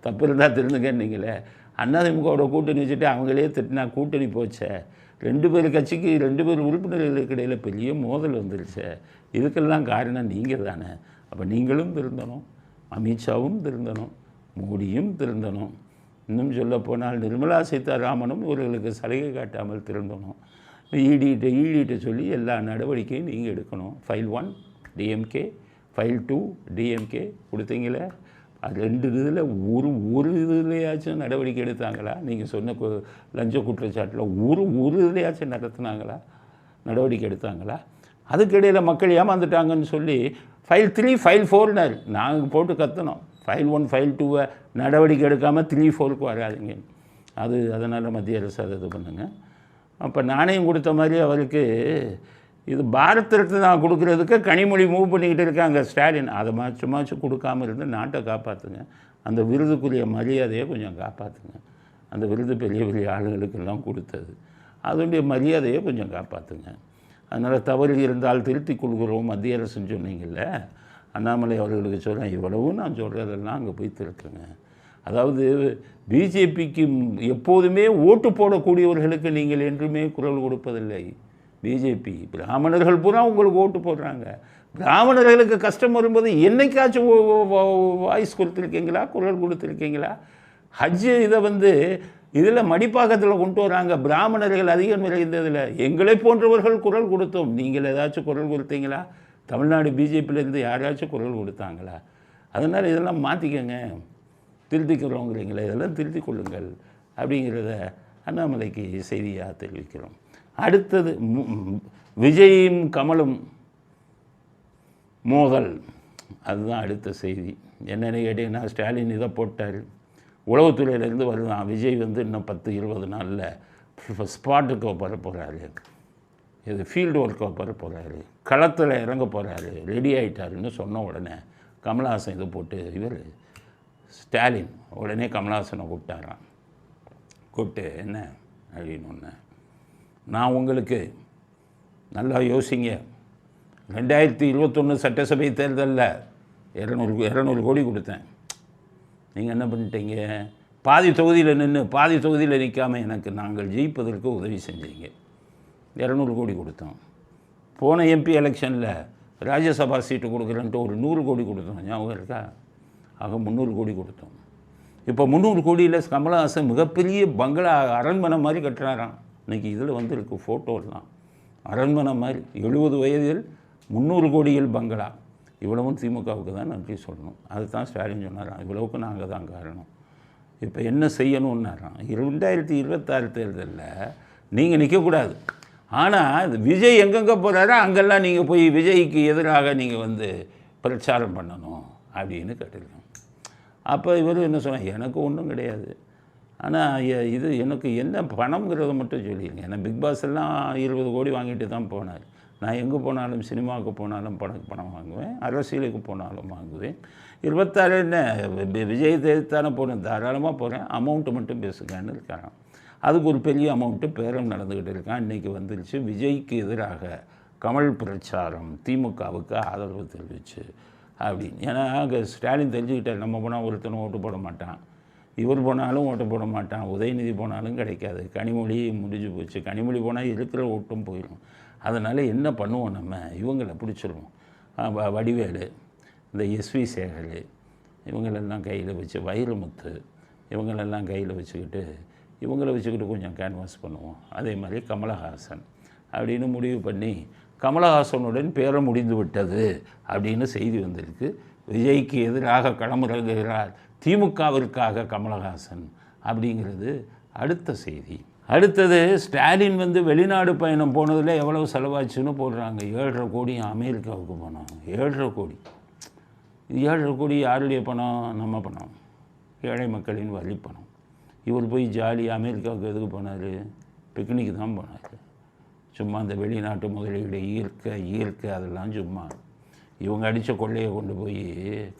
தப்பு இருந்தால் திருந்துங்கன்னீங்களே. அதிமுகவோட கூட்டணி வச்சுட்டு அவங்களே திட்டினா கூட்டணி போச்சே. 2 பேர் கட்சிக்கு 2 பேர் உறுப்பினர்களுக்கு இடையில் பெரிய மோதல் வந்துருச்சு. இதுக்கெல்லாம் காரணம் நீங்கள் தானே. அப்போ நீங்களும் திருந்தணும், அமித்ஷாவும் திருந்தணும், மோடியும் திருந்தணும். இன்னும் சொல்லப்போனால் நிர்மலா சீதாராமனும் இவர்களுக்கு சலுகை காட்டாமல் திருந்தணும். ஈடிகிட்ட சொல்லி எல்லா நடவடிக்கையும் நீங்கள் எடுக்கணும். ஃபைல் 1 டிஎம்கே, ஃபைல் 2 டிஎம்கே கொடுத்தீங்களே, அது 2 இதில் ஒரு இதுலையாச்சும் நடவடிக்கை எடுத்தாங்களா? நீங்கள் சொன்ன லஞ்ச குற்றச்சாட்டில் ஒரு இதுலையாச்சும் நடவடிக்கை எடுத்தாங்களா? அதுக்கிடையில் மக்கள் ஏமாந்துட்டாங்கன்னு சொல்லி ஃபைல் 3 ஃபைல் 4னார். நாங்கள் போட்டு கற்றணும். ஃபைல் 1 ஃபைல் 2 நடவடிக்கை எடுக்காமல் 3 4க்கு வராதிங்க. அதனால் மத்திய அரசு அதை இது பண்ணுங்க. அப்போ நாணயம் கொடுத்த மாதிரி அவருக்கு இது பாரத் ரத்னா கொடுக்குறதுக்கு கனிமொழி மூவ் பண்ணிக்கிட்டு இருக்காங்க ஸ்டாலின். அதை மாச்சும் கொடுக்காமல் இருந்து நாட்டை காப்பாற்றுங்க. அந்த விருதுக்குரிய மரியாதையை கொஞ்சம் காப்பாற்றுங்க. அந்த விருது பெரிய பெரிய ஆளுங்களுக்கெல்லாம் கொடுத்தது, அதனுடைய மரியாதையை கொஞ்சம் காப்பாற்றுங்க. அதனால் தவறு இருந்தால் திருத்திக் கொள்கிறோம் மத்திய அரசுன்னு சொன்னீங்கல்ல, அண்ணாமலை அவர்களுக்கு சொல்கிறேன், இவ்வளவும் நான் சொல்கிறதெல்லாம் அங்கே போய் திருத்துங்க. அதாவது பிஜேபிக்கு எப்போதுமே ஓட்டு போடக்கூடியவர்களுக்கு நீங்கள் என்றுமே குரல் கொடுப்பதில்லை. பிஜேபி பிராமணர்கள் பூரா உங்களுக்கு ஓட்டு போடுறாங்க. பிராமணர்களுக்கு கஷ்டம் வரும்போது என்னைக்காச்சும் வாய்ஸ் கொடுத்துருக்கீங்களா, குரல் கொடுத்துருக்கீங்களா? ஹஜ்ஜு இதை இதில் மடிப்பாக்கத்தில் கொண்டு வராங்க, பிராமணர்கள் அதிகம் நிறைந்ததில். எங்களை போன்றவர்கள் குரல் கொடுத்தோம். நீங்கள் ஏதாச்சும் குரல் கொடுத்தீங்களா? தமிழ்நாடு பிஜேபியிலேருந்து யாராச்சும் குரல் கொடுத்தாங்களா? அதனால் இதெல்லாம் மாற்றிக்கங்க. திருத்திக்கிறோங்கிறீங்களே, இதெல்லாம் திருத்திக் கொள்ளுங்கள் அப்படிங்கிறத அண்ணாமலைக்கு செய்தியாக தெரிவிக்கிறோம். அடுத்தது விஜயும் கமலும் மோதல், அதுதான் அடுத்த செய்தி. என்னென்னு கேட்டிங்கன்னா, ஸ்டாலின் இதை போட்டார், உளவுத்துறையிலேருந்து வருதான் விஜய் இன்னும் 10-20 நாளில் ஸ்பாட்டுக்கு வர போகிறாரு, இது ஃபீல்டு ஒர்க்கை வர போகிறாரு, களத்தில் இறங்க போகிறாரு, ரெடி ஆகிட்டாருன்னு சொன்ன உடனே கமல்ஹாசன் இதை போட்டு இவர் ஸ்டாலின் உடனே கமல்ஹாசனை கூப்பிட்டாரான். கூப்பிட்டு என்ன அப்படின்னு ஒன்று, நான் உங்களுக்கு நல்லா யோசிங்க, 2021 சட்டசபை தேர்தலில் 200 கோடி கொடுத்தேன். நீங்கள் என்ன பண்ணிட்டீங்க? பாதி தொகுதியில் நின்று பாதி தொகுதியில் நிற்காமல் எனக்கு நாங்கள் ஜெயிப்பதற்கு உதவி செஞ்சீங்க. 200 கோடி கொடுத்தோம். போன எம்பி எலெக்ஷனில் ராஜ்யசபா சீட்டு கொடுக்குறேன்ட்டு ஒரு 100 கோடி கொடுத்தோம், ஞாபகம் இருக்கா? ஆக 300 கோடி கொடுத்தோம். இப்போ 300 கோடியில் கமல்ஹாசன் மிகப்பெரிய பங்களா அரண்மனை மாதிரி கட்டுறாராம். இன்றைக்கி இதில் இருக்குது ஃபோட்டோலாம், அரண்மனை மாதிரி 70 வயதில் 300 கோடியில் பங்களா. இவ்வளவும் திமுகவுக்கு தான் நன்றி சொல்லணும். அதுதான் ஸ்டாலின் சொன்னாராம், இவ்வளவுக்கு நாங்கள் தான் காரணம். இப்போ என்ன செய்யணுன்னாராம், 2026 தேர்தலில் நீங்கள் நிற்கக்கூடாது, ஆனால் விஜய் எங்கெங்கே போகிறாரோ அங்கெல்லாம் நீங்கள் போய் விஜய்க்கு எதிராக நீங்கள் பிரச்சாரம் பண்ணணும் அப்படின்னு கேட்டிருக்கோம். அப்போ இவர் என்ன சொன்னார், எனக்கு ஒன்றும் கிடையாது, ஆனால் இது எனக்கு என்ன பணம்ங்கிறத மட்டும் சொல்லிடுங்க. ஏன்னா பிக் பாஸ் எல்லாம் 20 கோடி வாங்கிட்டு தான் போனார். நான் எங்கே போனாலும், சினிமாவுக்கு போனாலும் பணம் வாங்குவேன், அரசியலுக்கு போனாலும் வாங்குவேன். 26 என்ன விஜய் தேர்த்தானே போனேன், தாராளமாக போகிறேன், அமௌண்ட்டு மட்டும் பேசுங்கன்னு இருக்காராம். அதுக்கு ஒரு பெரிய அமௌண்ட்டு பேரம் நடந்துக்கிட்டு இருக்கான். இன்றைக்கி வந்துருச்சு விஜய்க்கு எதிராக கமல் பிரச்சாரம், திமுகவுக்கு ஆதரவு தெரிவிச்சு அப்படின்னு. ஏன்னா அங்கே ஸ்டாலின் தெரிஞ்சுக்கிட்டார், நம்ம போனால் ஒருத்தனும் ஓட்டு போட மாட்டான், இவர் போனாலும் ஓட்டு போட மாட்டான், உதயநிதி போனாலும் கிடைக்காது, கனிமொழி முடிஞ்சு போச்சு, கனிமொழி போனால் இருக்கிற ஓட்டும் போயிடும். அதனால் என்ன பண்ணுவோம், நம்ம இவங்களை பிடிச்சிருவோம், வடிவேலு, இந்த எஸ்வி சேகர், இவங்களெல்லாம் கையில் வச்சு, வைரமுத்து இவங்களெல்லாம் கையில் வச்சுக்கிட்டு கொஞ்சம் கேன்வாஸ் பண்ணுவோம். அதே மாதிரி கமலஹாசன் அப்படின்னு முடிவு பண்ணி, கமலஹாசனுடன் பேரம் முடிந்து விட்டது அப்படின்னு செய்தி வந்திருக்கு. விஜய்க்கு எதிராக களமிறங்குகிறார் திமுகவிற்காக கமலஹாசன் அப்படிங்கிறது அடுத்த செய்தி. அடுத்தது ஸ்டாலின் வெளிநாடு பயணம் போனதில் எவ்வளவு செலவாச்சுன்னு போடுறாங்க. 7.5 கோடி அமெரிக்காவுக்கு போனோம். 7.5 கோடி. 7.5 கோடி யாருடைய பணம்? நம்ம பணம், ஏழை மக்களின் வரி பணம். இவர் போய் ஜாலி அமெரிக்காவுக்கு எதுக்கு போனார்? பிக்னிக்கு தான் போனார். சும்மா அந்த வெளிநாட்டு முதலீடு ஈர்க்க அதெல்லாம் சும்மா. இவங்க அடித்த கொள்ளையை கொண்டு போய்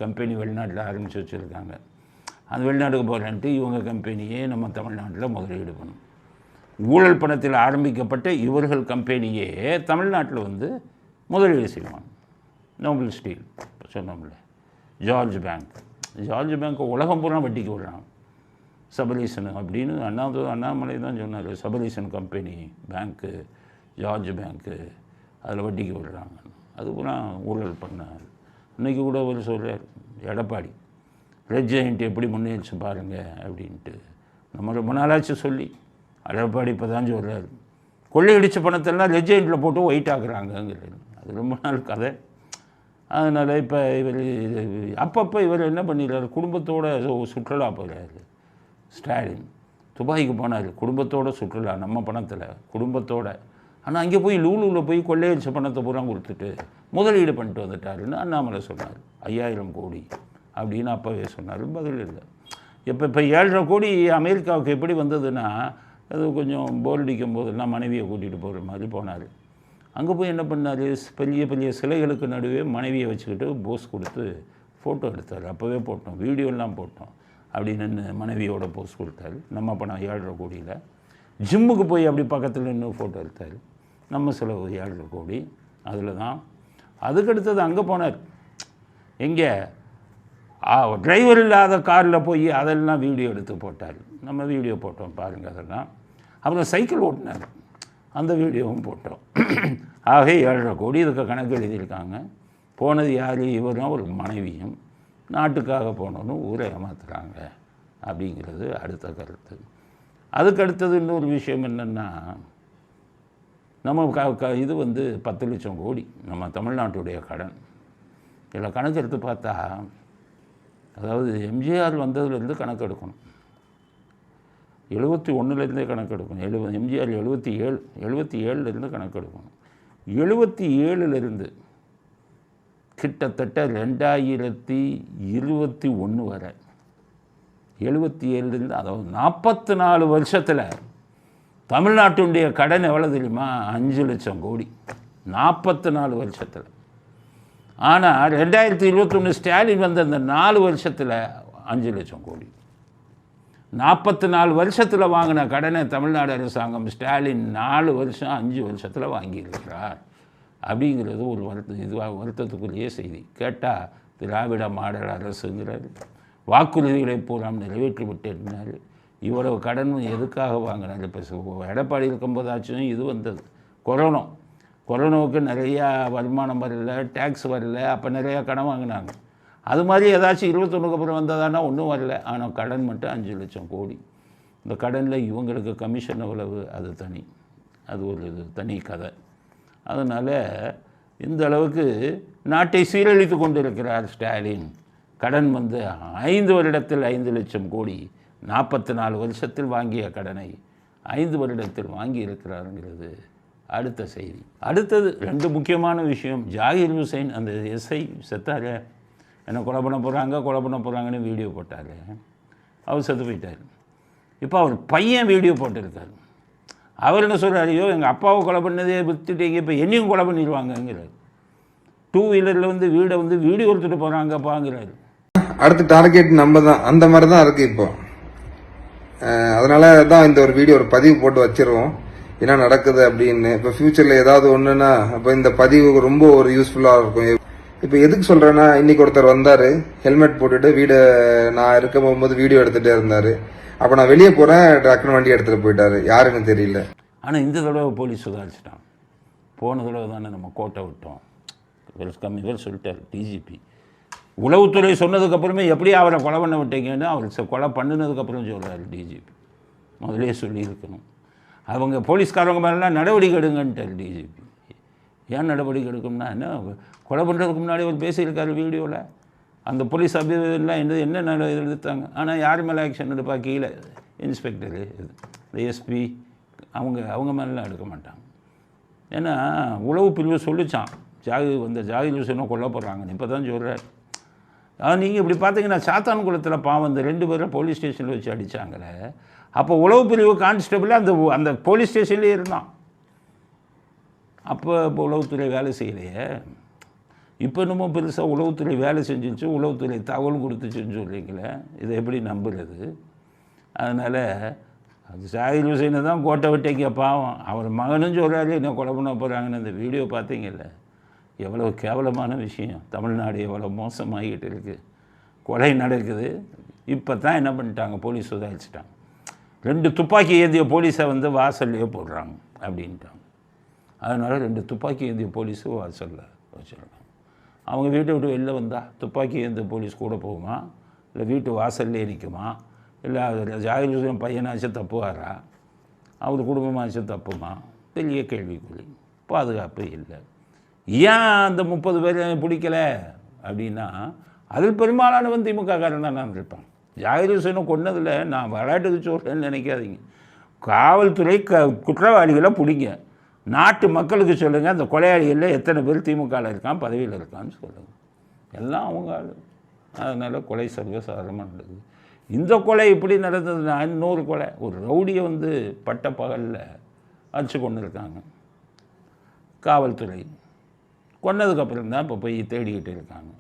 கம்பெனி வெளிநாட்டில் ஆரம்பித்து வச்சுருக்காங்க. அந்த வெளிநாட்டுக்கு போகிறேன்ட்டு இவங்க கம்பெனியே நம்ம தமிழ்நாட்டில் முதலீடு பண்ணும். ஊழல் பணத்தில் ஆரம்பிக்கப்பட்ட இவர்கள் கம்பெனியே தமிழ்நாட்டில் முதலீடு செய்வாங்க. நோபல் ஸ்டீல் சொன்னோம்ல, ஜார்ஜ் பேங்க் உலகம் பூரா வட்டிக்கு விடுறாங்க. சபலீசன் அப்படின்னு அண்ணாமலை தான் சொன்னார், சபலீசன் கம்பெனி பேங்க்கு, ஜார்ஜ் பேங்க்கு, அதில் வட்டிக்கு விடுறாங்க. அது பூரா ஊழல் பண்ணார். இன்றைக்கி கூட ஒரு சொல்கிறார் எடப்பாடி, ரெட் ஜெயண்ட் எப்படி முன்னேறிச்சு பாருங்கள் அப்படின்ட்டு. நம்ம ரொம்ப நாளாச்சு சொல்லி, எடப்பாடி இப்போ தான் சொல்கிறார், கொள்ளையடித்த பணத்தெல்லாம் ரெட் ஜெயண்டில் போட்டு ஒயிட் ஆக்குறாங்கங்கிறார். அது ரொம்ப நாள் கதை. அதனால் இப்போ இவர் அப்பப்போ இவர் என்ன பண்ணிடுறாரு, குடும்பத்தோடு சுற்றுலா போகிறாரு. ஸ்டாலின் துபாய்க்கு போனார், குடும்பத்தோடு சுற்றுலா, நம்ம பணத்தில் குடும்பத்தோடு. ஆனால் அங்கே போய் லூலூவில் போய் கொள்ளையடிச்ச பணத்தை பூரா கொடுத்துட்டு முதலீடு பண்ணிட்டு வந்துட்டாருன்னு அண்ணாமலை சொன்னார். 5000 கோடி அப்படின்னு அப்போவே சொன்னார். பதில் இல்லை. இப்போ 7.5 கோடி அமெரிக்காவுக்கு எப்படி வந்ததுன்னா, அது கொஞ்சம் போர் அடிக்கும் போதெல்லாம் மனைவியை கூட்டிகிட்டு போகிற மாதிரி போனார். அங்கே போய் என்ன பண்ணார், பெரிய பெரிய சிலைகளுக்கு நடுவே மனைவியை வச்சுக்கிட்டு போஸ் கொடுத்து ஃபோட்டோ எடுத்தார். அப்போவே போட்டோம், வீடியோலாம் போட்டோம். அப்படி நின்று மனைவியோட போஸ் கொடுத்தாரு. நம்ம பணம் 7.5 கோடியில். ஜிம்முக்கு போய் அப்படி பக்கத்தில் நின்று ஃபோட்டோ எடுத்தார். நம்ம செலவு 7.5 கோடி. அதில் தான் அதுக்கடுத்தது அங்கே போனார். எங்கே டிரைவர் இல்லாத காரில் போய் அதெல்லாம் வீடியோ எடுத்து போட்டார். நம்ம வீடியோ போட்டோம் பாருங்கள் அதெல்லாம். அப்புறம் சைக்கிள் ஓட்டினார், அந்த வீடியோவும் போட்டோம். ஆக 7.5 கோடி இதுக்கு கணக்கு எழுதியிருக்காங்க. போனது யார், இவரும் ஒரு மனைவியும் நாட்டுக்காக போனோன்னு ஊரை ஏமாத்துறாங்க அப்படிங்கிறது அடுத்த கருத்து. அதுக்கு அடுத்தது இன்னொரு விஷயம் என்னென்னா, நம்ம இது 10 லட்சம் கோடி நம்ம தமிழ்நாட்டுடைய கடன். இதில் கணக்கு எடுத்து பார்த்தா, அதாவது எம்ஜிஆர் வந்ததுலேருந்து கணக்கு எடுக்கணும், 71லேருந்தே கணக்கு எடுக்கணும். எம்ஜிஆர் 77லேருந்து கணக்கு எடுக்கணும். 77லேருந்து கிட்டத்தட்ட 2021 வரை, 77லேருந்து, அதாவது 44 வருஷத்தில் தமிழ்நாட்டுடைய கடன் எவ்வளோ தெரியுமா? 5 லட்சம் கோடி. 44 வருஷத்தில். ஆனால் 2021 ஸ்டாலின் வந்த அந்த 4 வருஷத்தில் 5 லட்சம் கோடி. 44 வருஷத்தில் வாங்கின கடனை தமிழ்நாடு அரசாங்கம் ஸ்டாலின் 4 வருஷம் 5 வருஷத்தில் வாங்கியிருக்கிறார். அப்படிங்கிறது ஒரு வருத்தத்துக்குரிய செய்தி. கேட்டால் திராவிட மாடல் அரசுங்கிறார், வாக்குறுதிகளை பூரா நிறைவேற்றி விட்டேன்னாரு. இவ்வளவு கடன் எதுக்காக வாங்கினார்? இப்போ எடப்பாடி இருக்கும்போதாச்சும் இது வந்தது, கொரோனாவுக்கு நிறையா வருமானம் வரல, டேக்ஸ் வரல, அப்போ நிறையா கடன் வாங்கினாங்க. அது மாதிரி ஏதாச்சும் 21க்கு அப்புறம் வந்ததானா ஒன்றும் வரல. ஆனால் கடன் மட்டும் 5 லட்சம் கோடி. இந்த கடனில் இவங்களுக்கு கமிஷன் எவ்வளவு, அது தனி, அது ஒரு தனி கதை. அதனால் இந்த அளவுக்கு நாட்டை சீரழித்து கொண்டிருக்கிறார் ஸ்டாலின். கடன் 5 வருடத்தில் 5 லட்சம் கோடி, 44 வருஷத்தில் வாங்கிய கடனை 5 வருடத்தில் வாங்கி இருக்கிறாருங்கிறது அடுத்த செய்தி. அடுத்தது 2 முக்கியமான விஷயம். ஜாகிர் ஹுசைன் அந்த எஸ்ஐ செத்தார், என்ன கொலை பண்ண போகிறாங்கன்னு வீடியோ போட்டார். அவர் செத்து போயிட்டார். இப்போ அவர் பையன் வீடியோ போட்டிருக்காரு. அவர் என்ன சொல்கிறார், ஐயோ எங்கள் அப்பாவை கொலை பண்ணதே விற்றுட்டீங்க, இப்போ என்னையும் கொலை பண்ணிடுவாங்கங்கிறார். 2 வீலரில் வீடை வீடியோ எடுத்துகிட்டு போகிறாங்கப்பாங்கிறாரு. அடுத்த டார்கெட் நம்ம தான், அந்த மாதிரி தான் இருக்குது இப்போ. அதனால தான் இந்த ஒரு வீடியோ ஒரு பதிவு போட்டு வச்சிருவோம், என்ன நடக்குது அப்படின்னு. இப்போ ஃபியூச்சரில் ஏதாவது ஒன்றுன்னா அப்போ இந்த பதிவு ரொம்ப ஒரு யூஸ்ஃபுல்லாக இருக்கும். இப்போ எதுக்கு சொல்கிறேன்னா, இன்னைக்கு ஒருத்தர் வந்தார், ஹெல்மெட் போட்டுட்டு வீடை நான் இருக்க போகும்போது வீடியோ எடுத்துகிட்டே இருந்தார். அப்போ நான் வெளியே போகிறேன், டக்குனு வண்டி எடுத்துகிட்டு போயிட்டாரு, யாருன்னு தெரியல. ஆனால் இந்த தடவை போலீஸ் சுதாரிச்சிட்டான். போன தடவை தானே நம்ம கோட்டை விட்டோம், இவர் சொல்லிட்டார் டிஜிபி. உளவுத்துறை சொன்னதுக்கப்புறமே எப்படி அவரை கொலை பண்ண விட்டீங்கன்னு அவர் கொலை பண்ணினதுக்கப்புறம் சொல்கிறார் டிஜிபி. முதலே சொல்லியிருக்கணும். அவங்க போலீஸ்காரவங்க மேலாம் நடவடிக்கை எடுங்கன்ட்டார் டிஜிபி. ஏன் நடவடிக்கை எடுக்கணும்னா, என்ன கொலை பண்ணுறதுக்கு முன்னாடி அவர் பேசியிருக்காரு வீடியோவில். அந்த போலீஸ் அபிலாம் என்ன எடுத்தாங்க. ஆனால் யார் மேலே ஆக்ஷன் எடுப்பா? கீழே இன்ஸ்பெக்டரு, இந்த எஸ்பி, அவங்க மேலாம் எடுக்க மாட்டாங்க. ஏன்னா உளவு பிரிவு சொல்லிச்சான், ஜாகிர் ஹுசைனை கொல்ல போடுறாங்கன்னு. இப்போ தான் சொல்கிறார். நீங்கள் இப்படி பார்த்தீங்கன்னா சாத்தான்குளத்தில் பாவம் இந்த 2 பேரை போலீஸ் ஸ்டேஷனில் வச்சு அடித்தாங்களே, அப்போ உளவு பிரிவு கான்ஸ்டபிள் அந்த போலீஸ் ஸ்டேஷன்லேயே இருந்தான். அப்போ உளவுத்துறை வேலை செய்யலையே. இப்போ என்னமோ பெருசாக உளவுத்துறை வேலை செஞ்சிச்சு, உளவுத்துறை தகவல் கொடுத்துச்சுன்னு சொல்கிறீங்களே, இதை எப்படி நம்புறது? அதனால் அது ஜாகிர் ஹுசைனை தான் கோட்டை விட்டீங்க பாவம். அவர் மகனும் சொல்கிறாரு என்ன கொலை பண்ண போகிறாங்கன்னு. அந்த வீடியோ பார்த்தீங்கல்ல, எவ்வளோ கேவலமான விஷயம். தமிழ்நாடு எவ்வளோ மோசமாகிட்டு இருக்குது, கொலை நடக்குது. இப்போ தான் என்ன பண்ணிட்டாங்க, போலீஸ் சுதாரிச்சிட்டாங்க. 2 துப்பாக்கி ஏந்திய போலீஸை வாசல்லையே போடுறாங்க அப்படின்ட்டாங்க. அதனால் 2 துப்பாக்கி ஏந்திய போலீஸு வாசலில் வச்சுருக்காங்க. அவங்க வீட்டை விட்டு வெளில வந்தால் துப்பாக்கி ஏந்திய போலீஸ் கூட போகுமா, இல்லை வீட்டு வாசல்லே நிற்குமா, இல்லை ஜாகிர் ஹுசைன் பையனாச்சும் தப்புவாரா, அவர் குடும்பமாச்சும் தப்புமா? பெரிய கேள்விக்குறி. பாதுகாப்பு இல்லை. ஏன் அந்த 30 பேர் பிடிக்கலை அப்படின்னா, அதில் பெரும்பாலானவன் திமுக காரன் தான் இருப்பான். ஜாகிர் ஹுசைனை கொன்னதில் நான் விளையாட்டுக்கு சொல்கிறேன்னு நினைக்காதீங்க. காவல்துறை குற்றவாளிகளை பிடிங்க, நாட்டு மக்களுக்கு சொல்லுங்கள் அந்த கொலையாளிகளில் எத்தனை பேர் திமுகவில் இருக்கான், பதவியில் இருக்கான்னு சொல்லுங்கள். எல்லாம் அவங்க ஆள். அதனால் கொலை சர்வசாதாரணமாக நடக்குது. இந்த கொலை இப்படி நடந்ததுன்னா இன்னொரு கொலை, ஒரு ரவுடியை பட்ட பகலில் அடிச்சு கொண்டு இருக்காங்க. காவல்துறை. கொன்னதுக்கப்புறம் தான் இப்போ போய் தேடிக்கிட்டு இருக்காங்க.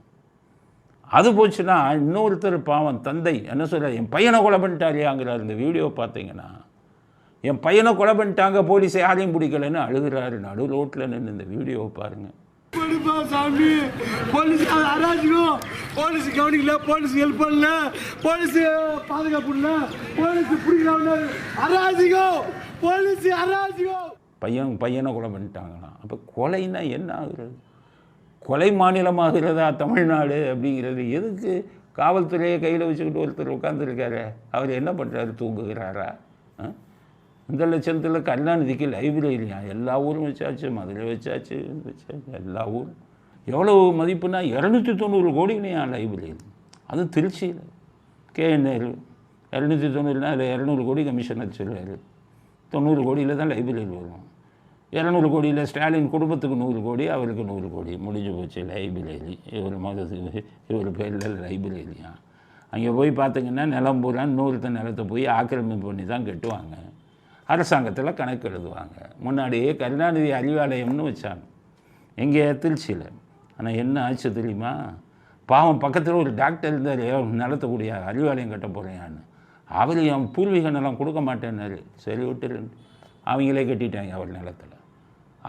அது போச்சுன்னா இன்னொருத்தர் பாவம் தந்தை என்ன சொல்கிறார், என் பையனை கொலை பண்ணிட்டாரியாங்கிறார். இந்த வீடியோ பார்த்தீங்கன்னா என் பையனை கொலை பண்ணிட்டாங்க, போலீஸ் யாரையும் பிடிக்கலன்னு அழுகிறாரு நடு ரோட்டில் நின்று. இந்த வீடியோவை பாருங்கள். சாமி போலீஸ் அராஜகம், போலீஸ் கவனிக்கல, போலீஸ் ஹெல்ப் பண்ணல, போலீஸ் பாதுகாப்பு இல்லை, போலீஸ் பிடிக்கல, அராஜகம், போலீஸ் அராஜகம். பையனை கொலை பண்ணிட்டாங்களாம். அப்போ கொலைன்னா என்ன ஆகுறது? கொலை மாநிலமாகிறதா தமிழ்நாடு அப்படிங்கிறது? எதுக்கு காவல்துறையை கையில் வச்சுக்கிட்டு ஒருத்தர் உட்காந்துருக்காரு, அவர் என்ன பண்ணுறாரு? தூங்குகிறாரா? இந்த லட்சத்தில் கருணாநிதிக்கு லைப்ரரியா? எல்லா ஊரும் வச்சாச்சு, மதுரை வச்சாச்சு, எல்லா ஊரும். எவ்வளோ மதிப்புனா 290 கோடினையா லைப்ரரி. அதுவும் திருச்சியில் KNR 290னா அதில் 200 கோடி கமிஷனர் சொல்லுவார். 90 கோடியில் தான் லைப்ரரி வரும். 200 கோடியில் ஸ்டாலின் குடும்பத்துக்கு 100 கோடி, அவருக்கு 100 கோடி. முடிஞ்சு போச்சு லைப்ரரி. இவர் பேரில் லைப்ரரியா? அங்கே போய் பார்த்திங்கன்னா நிலம் பூரா இன்னொருத்த நிலத்தை போய் ஆக்கிரமிப்பு பண்ணி தான் கட்டுவாங்க. அரசாங்கத்தில் கணக்கு எழுதுவாங்க. முன்னாடியே கருணாநிதி அறிவாலயம்னு வச்சாங்க எங்கே, திருச்சியில். ஆனால் என்ன ஆச்சு தெரியுமா? பாவம் பக்கத்தில் ஒரு டாக்டர் இருந்தார், நிலத்தை கூடிய அறிவாலயம் கட்ட போகிறேன்னு. அவர் என் பூர்வீக நிலம் கொடுக்க மாட்டேன்னாரு. சரி விட்டுரு, அவங்களே கட்டிட்டாங்க அவர் நிலத்தில்.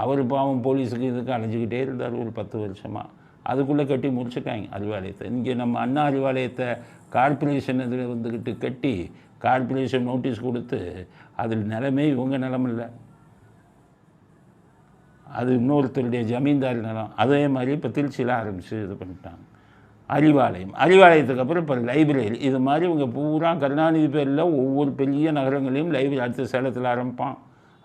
அவர் பாவம் போலீஸுக்கு இதுக்கு அலைஞ்சிக்கிட்டே இருந்தார் ஒரு 10 வருஷமாக. அதுக்குள்ளே கட்டி முடிச்சுட்டாங்க அறிவாலயத்தை. இங்கே நம்ம அண்ணா அறிவாலயத்தை கார்பரேஷன் இதில் வந்துக்கிட்டு கட்டி கார்பரேஷன் நோட்டீஸ் கொடுத்து அதில் நிலமே இவங்க நிலம் இல்லை, அது இன்னொருத்தருடைய ஜமீன்தார் நிலம். அதே மாதிரி இப்போ திருச்சியில் ஆரம்பித்து இது பண்ணிட்டாங்க அறிவாலயத்துக்கு அப்புறம் இப்போ லைப்ரரி. இது மாதிரி இவங்க பூரா கருணாநிதி பேரில் ஒவ்வொரு பெரிய நகரங்களையும் லைப்ரரி. அடுத்து சேலத்தில் ஆரம்பிப்பான்,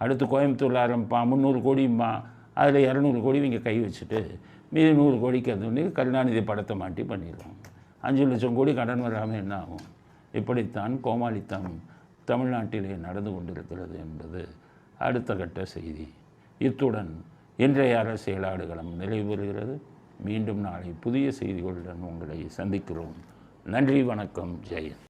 அடுத்து கோயம்புத்தூரில் ஆரம்பிப்பான், 300 கோடிம்பான். அதில் 200 கோடி இவங்க கை வச்சுட்டு மீதி 100 கோடிக்கு அது கருணாநிதி படத்தை மாட்டி பண்ணிடுவாங்க. 5 லட்சம் கோடி கடன் வராமல் என்ன ஆகும்? இப்படித்தான் கோமாளித்தனம் தமிழ்நாட்டிலே நடந்து கொண்டிருக்கிறது என்பது அடுத்த கட்ட செய்தி. இத்துடன் இன்றைய அரசியல் ஆடுகளம் நிறைவு பெறுகிறது. மீண்டும் நாளை புதிய செய்திகளுடன் உங்களை சந்திக்கிறோம். நன்றி, வணக்கம், ஜெயன்.